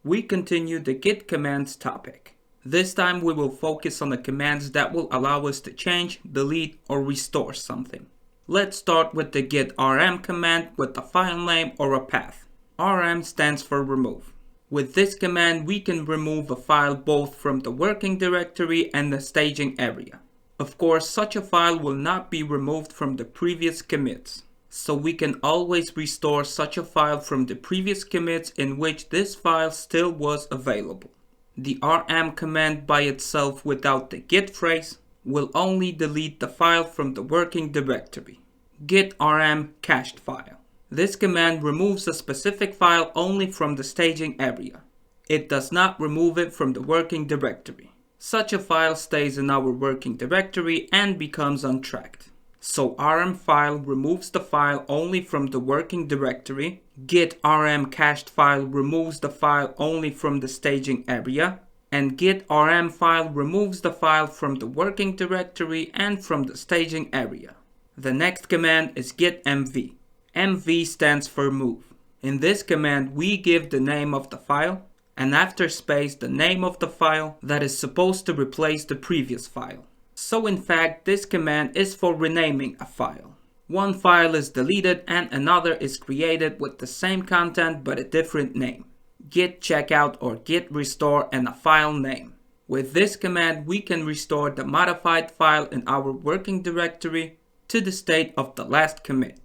we continue the Git commands topic. This time we will focus on the commands that will allow us to change, delete, or restore something. Let's start with the git rm command with a file name or a path. Rm stands for remove. With this command we can remove a file both from the working directory and the staging area. Of course, such a file will not be removed from the previous commits. So we can always restore such a file from the previous commits in which this file still was available. The rm command by itself without the git phrase will only delete the file from the working directory. Git rm cached file. This command removes a specific file only from the staging area. It does not remove it from the working directory. Such a file stays in our working directory and becomes untracked. So rm file removes the file only from the working directory. Git rm cached file removes the file only from the staging area. And git rm file removes the file from the working directory and from the staging area. The next command is git mv. mv stands for move. In this command we give the name of the file and after space the name of the file that is supposed to replace the previous file. So in fact, this command is for renaming a file. One file is deleted and another is created with the same content but a different name. Git checkout or git restore and a file name. With this command, we can restore the modified file in our working directory to the state of the last commit.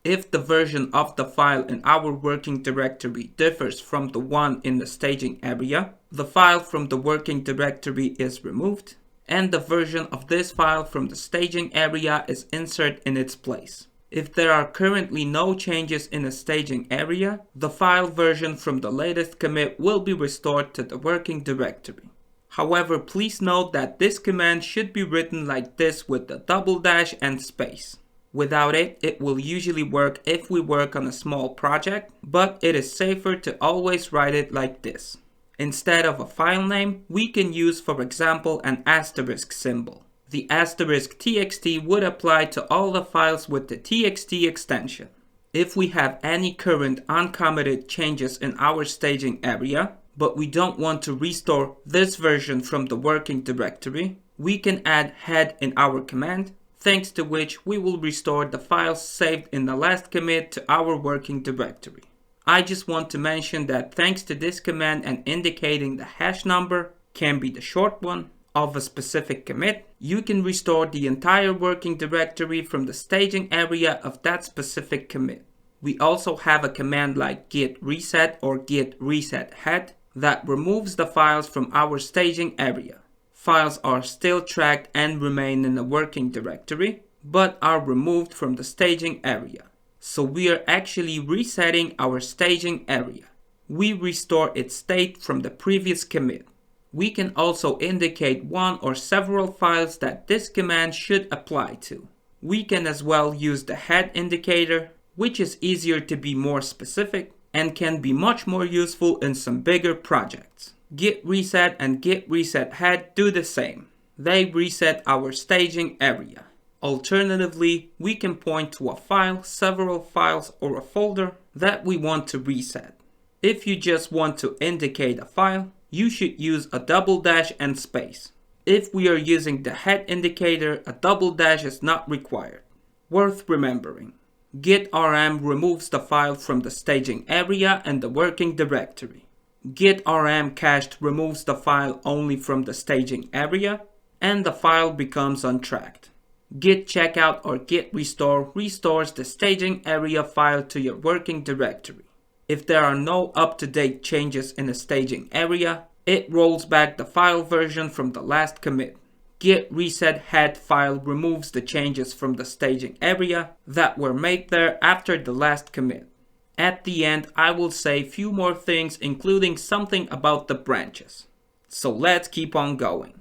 If the version of the file in our working directory differs from the one in the staging area, the file from the working directory is removed and the version of this file from the staging area is inserted in its place. If there are currently no changes in the staging area, the file version from the latest commit will be restored to the working directory. However, please note that this command should be written like this with the double dash and space. Without it, it will usually work if we work on a small project, but it is safer to always write it like this. Instead of a file name, we can use, for example, an asterisk symbol. The asterisk txt would apply to all the files with the txt extension. If we have any current uncommitted changes in our staging area, but we don't want to restore this version from the working directory, we can add head in our command, thanks to which we will restore the files saved in the last commit to our working directory. I just want to mention that thanks to this command and indicating the hash number, can be the short one, of a specific commit, you can restore the entire working directory from the staging area of that specific commit. We also have a command like git reset or git reset head that removes the files from our staging area. Files are still tracked and remain in the working directory, but are removed from the staging area. So we are actually resetting our staging area. We restore its state from the previous commit. We can also indicate one or several files that this command should apply to. We can as well use the head indicator, which is easier to be more specific and can be much more useful in some bigger projects. Git reset and git reset head do the same. They reset our staging area. Alternatively, we can point to a file, several files, or a folder that we want to reset. If you just want to indicate a file, you should use a double dash and space. If we are using the head indicator, a double dash is not required. Worth remembering. Git rm removes the file from the staging area and the working directory. Git rm cached removes the file only from the staging area, and the file becomes untracked. Git checkout or git restore restores the staging area file to your working directory. If there are no up-to-date changes in the staging area, it rolls back the file version from the last commit. Git reset head file removes the changes from the staging area that were made there after the last commit. At the end, I will say few more things, including something about the branches. So let's keep on going.